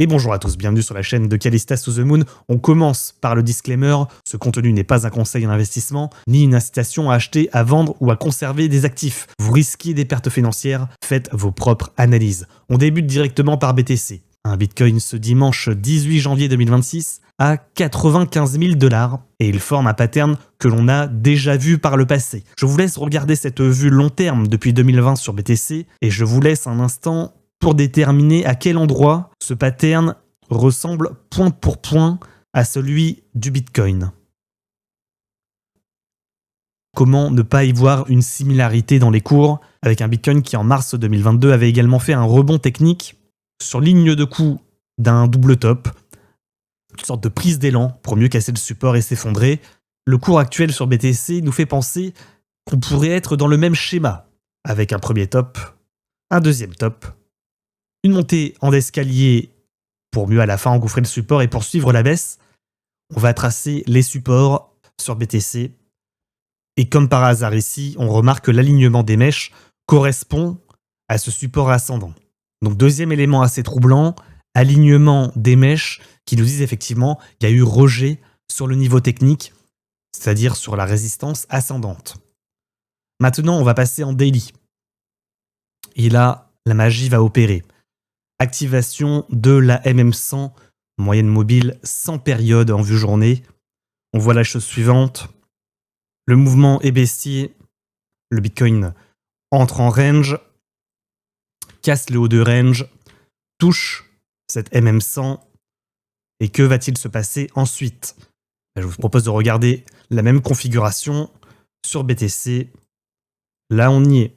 Et bonjour à tous, bienvenue sur la chaîne de Callistas to the Moon. On commence par le disclaimer, ce contenu n'est pas un conseil en investissement, ni une incitation à acheter, à vendre ou à conserver des actifs. Vous risquez des pertes financières, faites vos propres analyses. On débute directement par BTC. Un Bitcoin ce dimanche 18 janvier 2026 à 95 000 $, et il forme un pattern que l'on a déjà vu par le passé. Je vous laisse regarder cette vue long terme depuis 2020 sur BTC, et je vous laisse un instant pour déterminer à quel endroit ce pattern ressemble point pour point à celui du Bitcoin. Comment ne pas y voir une similarité dans les cours avec un Bitcoin qui en mars 2022 avait également fait un rebond technique sur ligne de coup d'un double top, une sorte de prise d'élan pour mieux casser le support et s'effondrer. Le cours actuel sur BTC nous fait penser qu'on pourrait être dans le même schéma, avec un premier top, un deuxième top, une montée en escalier pour mieux à la fin engouffrer le support et poursuivre la baisse. On va tracer les supports sur BTC. Et comme par hasard ici, on remarque que l'alignement des mèches correspond à ce support ascendant. Donc deuxième élément assez troublant, alignement des mèches qui nous disent effectivement qu'il y a eu rejet sur le niveau technique, c'est-à-dire sur la résistance ascendante. Maintenant, on va passer en daily. Et là, la magie va opérer. Activation de la MM100, moyenne mobile sans période en vue journée. On voit la chose suivante. Le mouvement est baissier. Le Bitcoin entre en range, casse le haut de range, touche cette MM100. Et que va-t-il se passer ensuite? Je vous propose de regarder la même configuration sur BTC. Là, on y est.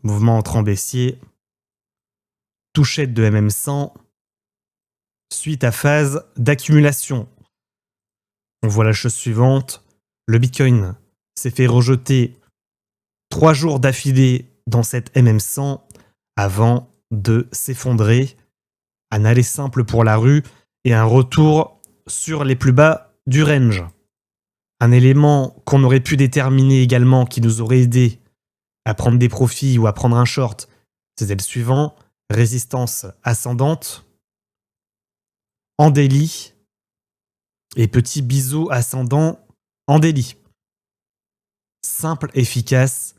Mouvement entrant baissier. Touchette de MM100. Suite à phase d'accumulation. On voit la chose suivante. Le Bitcoin s'est fait rejeter 3 jours d'affilée dans cette MM100 avant de s'effondrer. Un aller simple pour la rue et un retour sur les plus bas du range. Un élément qu'on aurait pu déterminer également qui nous aurait aidé à prendre des profits ou à prendre un short, c'était le suivant. Résistance ascendante en daily et petit biseau ascendant en daily. Simple, efficace,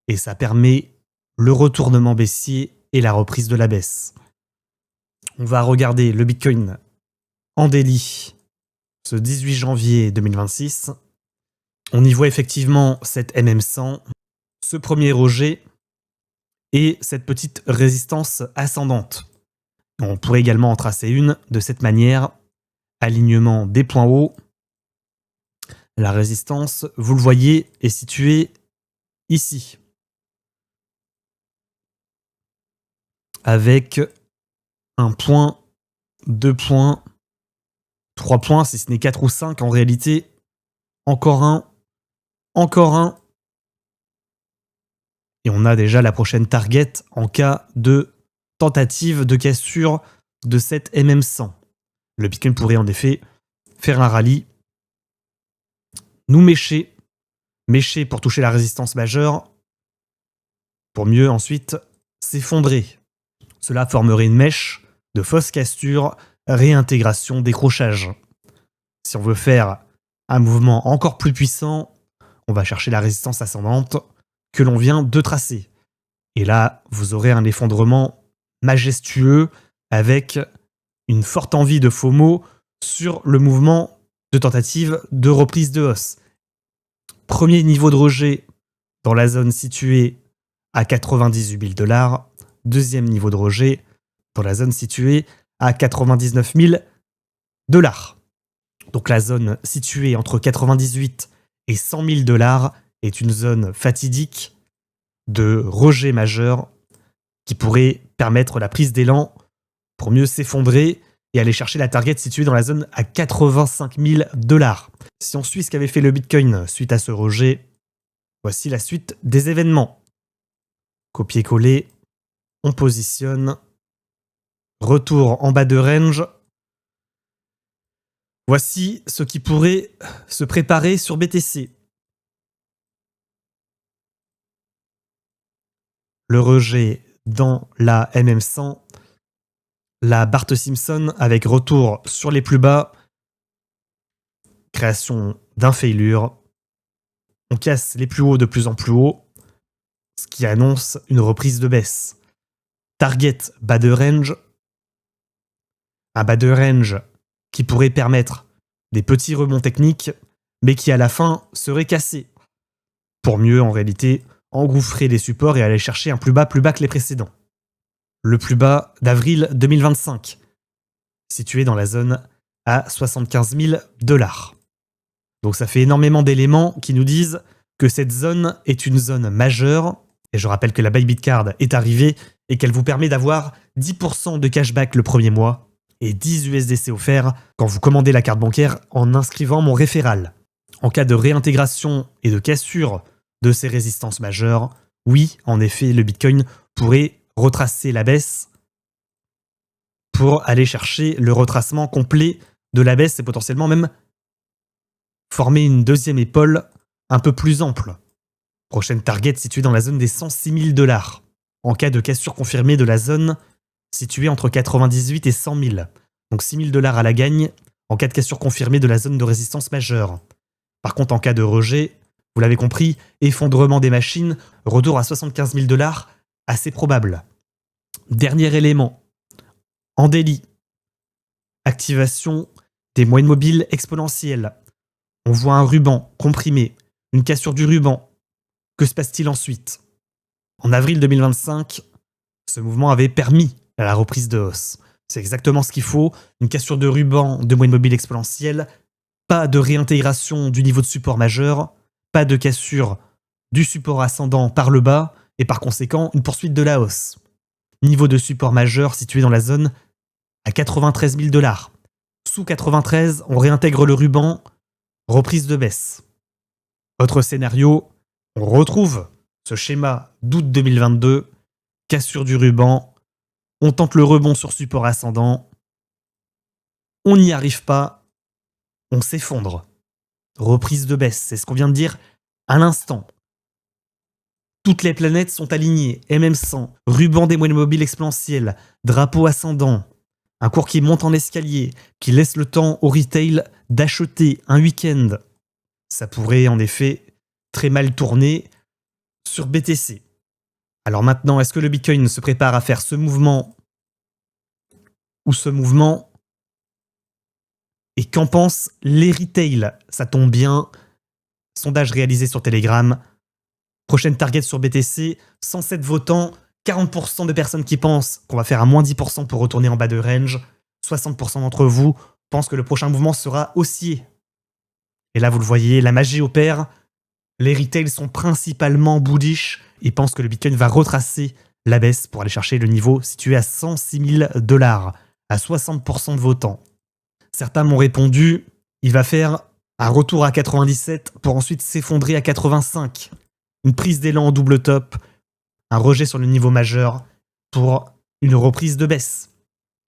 et ça permet le retournement baissier et la reprise de la baisse. On va regarder le Bitcoin en daily ce 18 janvier 2026. On y voit effectivement cette MM100, ce premier rejet et cette petite résistance ascendante. On pourrait également en tracer une de cette manière. Alignement des points hauts. La résistance, vous le voyez, est située ici. Avec un point, 2 points, 3 points, si ce n'est 4 ou 5 en réalité. Encore un. Et on a déjà la prochaine target en cas de tentative de cassure de cette MM100. Le Bitcoin pourrait en effet faire un rallye, nous mécher pour toucher la résistance majeure, pour mieux ensuite s'effondrer. Cela formerait une mèche de fausse cassure, réintégration, décrochage. Si on veut faire un mouvement encore plus puissant, on va chercher la résistance ascendante que l'on vient de tracer. Et là, vous aurez un effondrement majestueux avec une forte envie de FOMO sur le mouvement de tentative de reprise de hausse. Premier niveau de rejet dans la zone située à 98 000 $. Deuxième niveau de rejet dans la zone située à 99 000 $. Donc la zone située entre 98 et 100 000 $ est une zone fatidique de rejet majeur qui pourrait permettre la prise d'élan pour mieux s'effondrer et aller chercher la target située dans la zone à 85 000 $. Si on suit ce qu'avait fait le Bitcoin suite à ce rejet, voici la suite des événements. Copier-coller, on positionne, retour en bas de range. Voici ce qui pourrait se préparer sur BTC. Le rejet dans la MM100 la Bart Simpson avec retour sur les plus bas, création d'un failure. On casse les plus hauts de plus en plus haut, ce qui annonce une reprise de baisse. Target bas de range, un bas de range qui pourrait permettre des petits rebonds techniques, mais qui à la fin serait cassé, pour mieux en réalité engouffrer les supports et aller chercher un plus bas que les précédents. Le plus bas d'avril 2025, situé dans la zone à 75 000 $. Donc ça fait énormément d'éléments qui nous disent que cette zone est une zone majeure, et je rappelle que la Bybit Card est arrivée et qu'elle vous permet d'avoir 10% de cashback le premier mois et 10 USDC offerts quand vous commandez la carte bancaire en inscrivant mon référal. En cas de réintégration et de cassure de ces résistances majeures, oui, en effet, le Bitcoin pourrait retracer la baisse pour aller chercher le retracement complet de la baisse et potentiellement même former une deuxième épaule un peu plus ample. Prochaine target située dans la zone des 106 000 $. En cas de cassure confirmée de la zone située entre 98 et 100 000. Donc 6 000 $ à la gagne en cas de cassure confirmée de la zone de résistance majeure. Par contre, en cas de rejet, vous l'avez compris, effondrement des machines, retour à 75 000 $, assez probable. Dernier élément. En daily, activation des moyennes mobiles exponentielles. On voit un ruban comprimé, une cassure du ruban. Que se passe-t-il ensuite? En avril 2025, ce mouvement avait permis la reprise de hausse. C'est exactement ce qu'il faut, une cassure de ruban de moyenne mobile exponentielle, pas de réintégration du niveau de support majeur, pas de cassure du support ascendant par le bas, et par conséquent, une poursuite de la hausse. Niveau de support majeur situé dans la zone à 93 000 $. Sous 93, on réintègre le ruban, reprise de baisse. Autre scénario, on retrouve ce schéma d'août 2022, cassure du ruban, on tente le rebond sur support ascendant, on n'y arrive pas, on s'effondre. Reprise de baisse, c'est ce qu'on vient de dire à l'instant. Toutes les planètes sont alignées, MM100, ruban des moyennes mobiles exponentielles, drapeau ascendant, un cours qui monte en escalier, qui laisse le temps au retail d'acheter un week-end. Ça pourrait en effet très mal tourner sur BTC. Alors maintenant, est-ce que le Bitcoin se prépare à faire ce mouvement ou ce mouvement? Et qu'en pensent les retails? Ça tombe bien. Sondage réalisé sur Telegram. Prochaine target sur BTC, 107 votants, 40% de personnes qui pensent qu'on va faire un moins 10% pour retourner en bas de range. 60% d'entre vous pensent que le prochain mouvement sera haussier. Et là, vous le voyez, la magie opère. Les retails sont principalement bullish et pensent que le Bitcoin va retracer la baisse pour aller chercher le niveau situé à 106 000 $, à 60% de votants. Certains m'ont répondu, il va faire un retour à 97 pour ensuite s'effondrer à 85. Une prise d'élan en double top, un rejet sur le niveau majeur pour une reprise de baisse.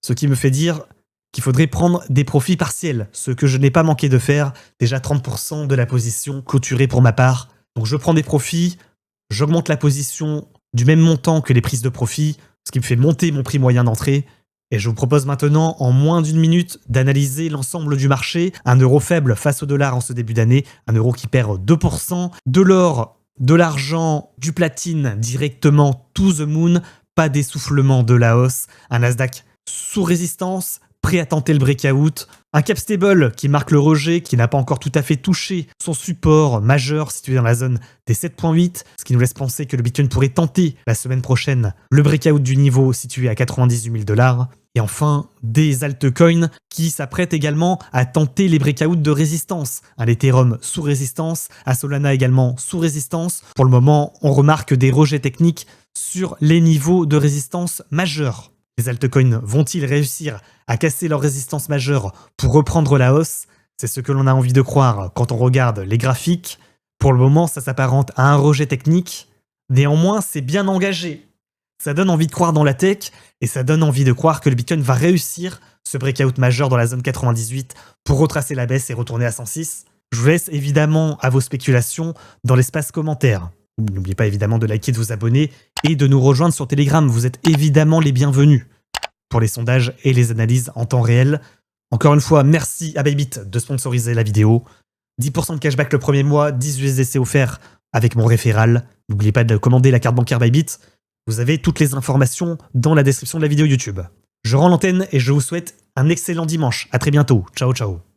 Ce qui me fait dire qu'il faudrait prendre des profits partiels, ce que je n'ai pas manqué de faire, déjà 30% de la position clôturée pour ma part. Donc je prends des profits, j'augmente la position du même montant que les prises de profit, ce qui me fait monter mon prix moyen d'entrée. Et je vous propose maintenant, en moins d'une minute, d'analyser l'ensemble du marché. Un euro faible face au dollar en ce début d'année, un euro qui perd 2%, de l'or, de l'argent, du platine directement to the moon, pas d'essoufflement de la hausse, un Nasdaq sous résistance, prêt à tenter le breakout, un cap stable qui marque le rejet, qui n'a pas encore tout à fait touché son support majeur situé dans la zone des 7.8, ce qui nous laisse penser que le Bitcoin pourrait tenter la semaine prochaine le breakout du niveau situé à 98 000 $. Et enfin, des altcoins qui s'apprêtent également à tenter les breakouts de résistance. Un Ethereum sous résistance, un Solana également sous résistance. Pour le moment, on remarque des rejets techniques sur les niveaux de résistance majeurs. Les altcoins vont-ils réussir à casser leur résistance majeure pour reprendre la hausse? C'est ce que l'on a envie de croire quand on regarde les graphiques. Pour le moment, ça s'apparente à un rejet technique. Néanmoins, c'est bien engagé. Ça donne envie de croire dans la tech et ça donne envie de croire que le Bitcoin va réussir ce breakout majeur dans la zone 98 pour retracer la baisse et retourner à 106. Je vous laisse évidemment à vos spéculations dans l'espace commentaire. N'oubliez pas évidemment de liker, de vous abonner et de nous rejoindre sur Telegram. Vous êtes évidemment les bienvenus. pour les sondages et les analyses en temps réel. Encore une fois, merci à Bybit de sponsoriser la vidéo. 10% de cashback le premier mois, 10 USDC offerts avec mon référal. N'oubliez pas de commander la carte bancaire Bybit. Vous avez toutes les informations dans la description de la vidéo YouTube. Je rends l'antenne et je vous souhaite un excellent dimanche. À très bientôt. Ciao, ciao.